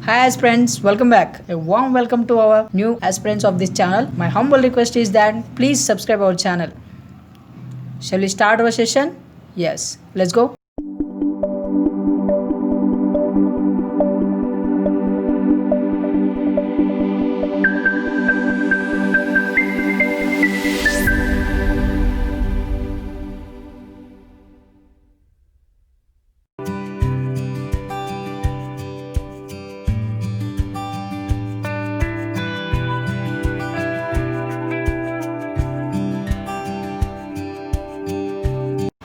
Hi aspirants, welcome back. A warm welcome to our new aspirants of this channel. My humble request is that please subscribe our channel. Shall we start our session? Yes, let's go.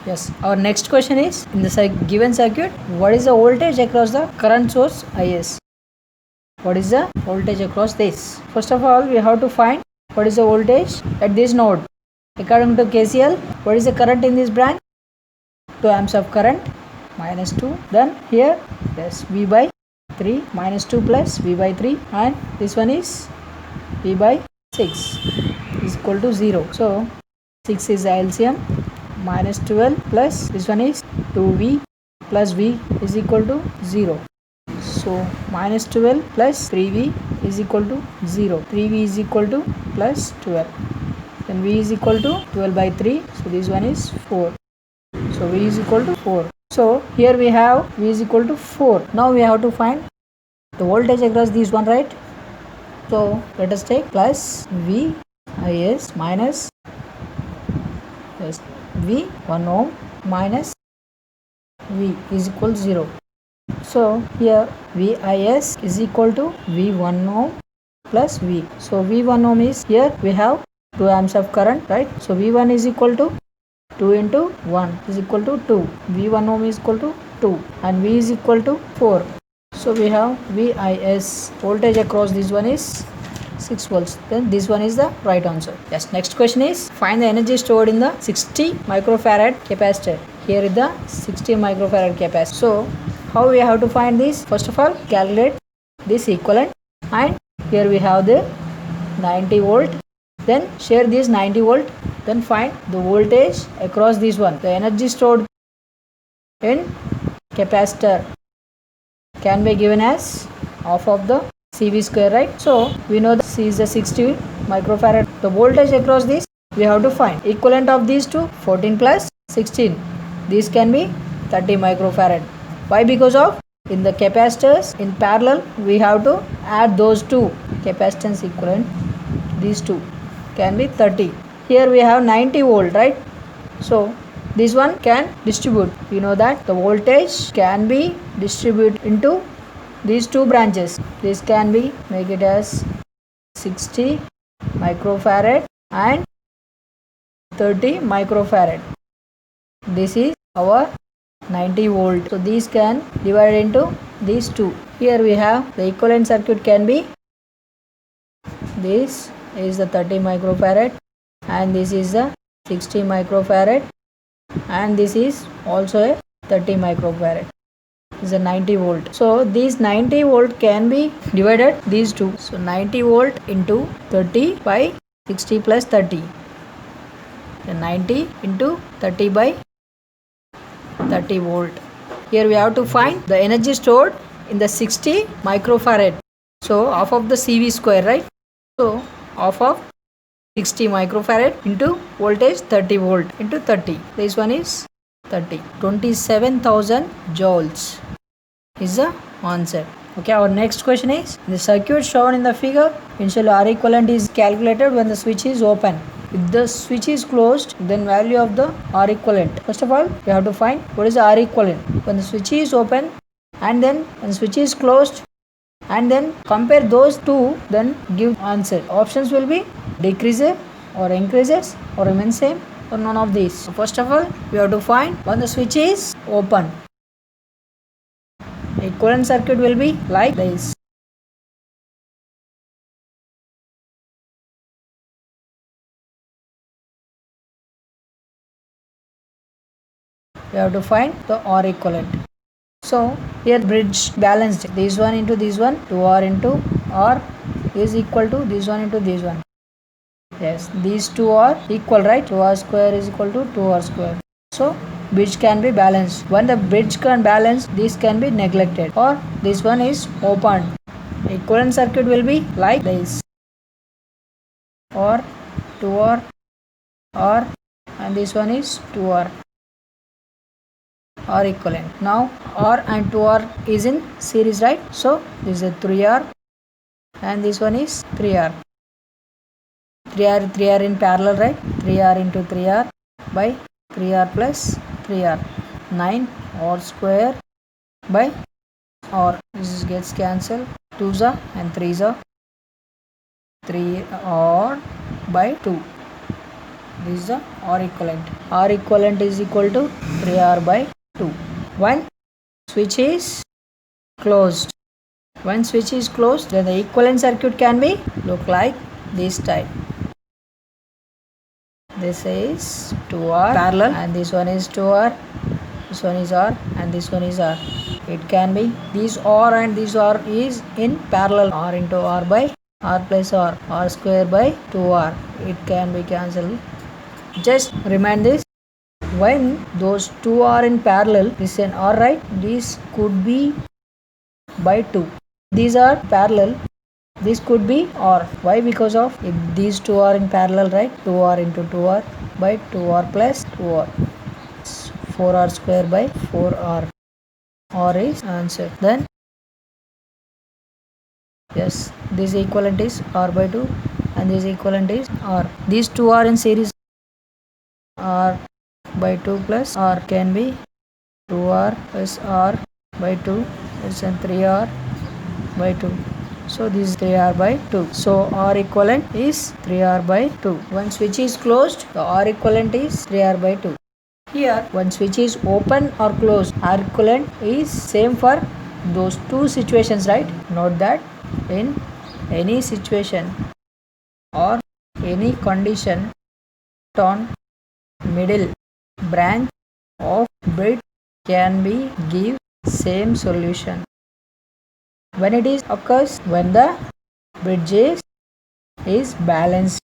Yes, our next question is in the given circuit, what is the voltage across the current source Is? What is the voltage across this? First of all, we have to find what is the voltage at this node. According to KCL, what is the current in this branch? 2 amps of current minus 2. Then here, yes, V by 3 minus 2 plus V by 3, and this one is V by 6 is equal to 0. So 6 is the LCM, minus 12 plus this one is 2V plus V is equal to 0. So minus 12 plus 3V is equal to 0. 3V is equal to plus 12. Then V is equal to 12 by 3. So this one is 4. So V is equal to 4. So here we have V is equal to 4. Now we have to find the voltage across this one, right? So let us take plus V Is minus V 1 ohm minus V is equal to 0. So here VIS is equal to V1 ohm plus V. So V1 ohm is, here we have 2 amps of current, right? So V1 is equal to 2 into 1 is equal to 2. V1 ohm is equal to 2 and V is equal to 4. So we have VIS voltage across this one is 6 volts. Then this one is the right answer. Yes, next question is find the energy stored in the 60 microfarad capacitor. Here is the 60 microfarad capacitor. So how we have to find this? First of all, calculate this equivalent, and here we have the 90 volt. Then share this 90 volt. Then find the voltage across this one. The energy stored in capacitor can be given as half of the CV square, right? So we know that C is the 60 microfarad. The voltage across this we have to find. Equivalent of these two, 14 plus 16. This can be 30 microfarad. Why? Because of in the capacitors in parallel we have to add those two capacitance equivalent. These two can be 30. Here we have 90 volt, right? So this one can distribute. We know that the voltage can be distributed into these two branches. This can be make it as 60 microfarad and 30 microfarad. This is our 90 volt. So these can divide into these two. Here we have the equivalent circuit can be, this is the 30 microfarad and this is the 60 microfarad and this is also a 30 microfarad. Is a 90 volt. So these 90 volt can be divided these two. So 90 volt into 30 by 60 plus 30. The 90 into 30 by 30 volt. Here we have to find the energy stored in the 60 microfarad. So half of the CV square, right? So half of 60 microfarad into voltage 30 volt into 30. This one is 30. 27,000 joules is the answer. Okay, our next question is the circuit shown in the figure. Initial R equivalent is calculated when the switch is open. If the switch is closed, then value of the R equivalent. First of all, we have to find what is the R equivalent when the switch is open and then when the switch is closed, and then compare those two, then give answer. Options will be decreases or increases or remain same or none of these. So first of all, we have to find when the switch is open. Equivalent circuit will be like this. We have to find the R equivalent. So here bridge balanced. This one into this one, 2R into R is equal to this one into this one. Yes, these two are equal, right? 2R square is equal to 2R square. So bridge can be balanced. When the bridge can balance, this can be neglected or this one is opened. Equivalent circuit will be like this, or 2R, or, and this one is 2R, or equivalent. Now R and 2R is in series, right? So this is a 3R, and this one is 3R. 3R in parallel, right? 3R into 3R by 3R plus 3R. 9 R square by R. This gets cancelled. 2s are and 3s are. 3R by 2. This is the R equivalent. R equivalent is equal to 3R by 2. When switch is closed. When switch is closed, then the equivalent circuit can be look like this type. This is 2R parallel, and this one is 2R, this one is R, and this one is R. It can be these R and this R is in parallel. R into R by R plus R square by 2R. It can be cancelled. Just remind this, when those two are in parallel, this is an R, right? This could be by 2. These are parallel. This could be R. Why? Because of if these two are in parallel, right? 2R into 2R by 2R plus 2R. 4R square by 4R. R is answer. Then yes, this equivalent is R by 2 and this equivalent is R. These two are in series. R by 2 plus R can be 2R plus R by 2 is 3R by 2. So this is 3R by 2. So R equivalent is 3R by 2. When switch is closed, the R equivalent is 3R by 2. Here, when switch is open or closed, R equivalent is same for those two situations, right? Note that in any situation or any condition on middle branch of bridge can be give same solution. When it is occurs when the bridge is balanced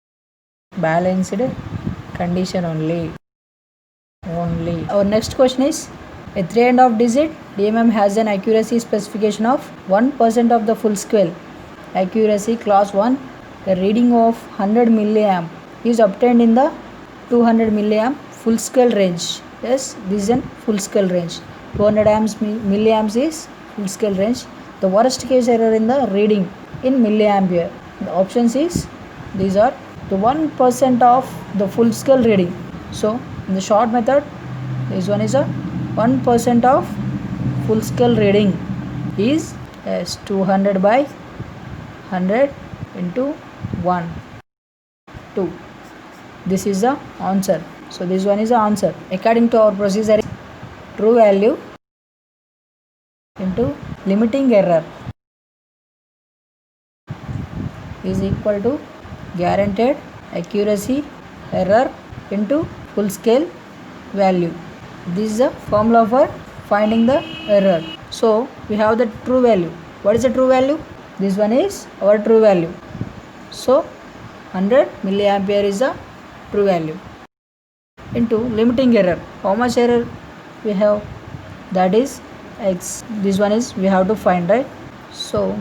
condition only. Our next question is, a 3.5 digit DMM has an accuracy specification of 1% of the full scale accuracy class 1. A reading of 100 milliamp is obtained in the 200 milliamp full scale range. Yes, this is in full scale range. 200 milliamps is full scale range. The worst case error in the reading in milliampere. The options is, these are the 1% of the full scale reading. So in the short method, this one is a 1% of full scale reading is as 200 by 100 into 1, 2. This is the answer. So this one is the answer. According to our procedure, true value into limiting error is equal to guaranteed accuracy error into full scale value. This is the formula for finding the error. So we have the true value. What is the true value? This one is our true value. So 100 milliampere is the true value into limiting error. How much error we have? That is X. This one is we have to find, right? So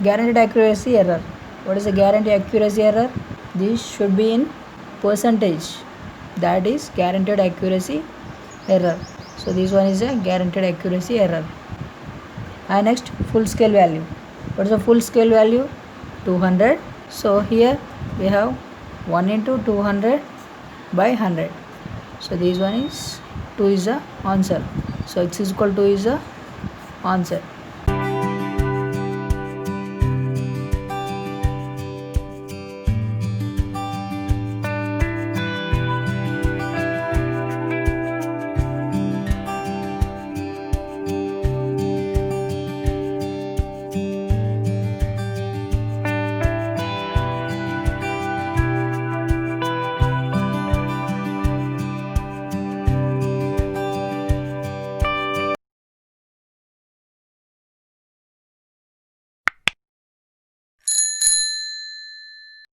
guaranteed accuracy error. What is the guaranteed accuracy error? This should be in percentage. That is guaranteed accuracy error. So this one is a guaranteed accuracy error. And next, full scale value. What is the full scale value? 200. So here we have 1 into 200 by 100. So this one is 2 is the answer. So X is equal to is the answer.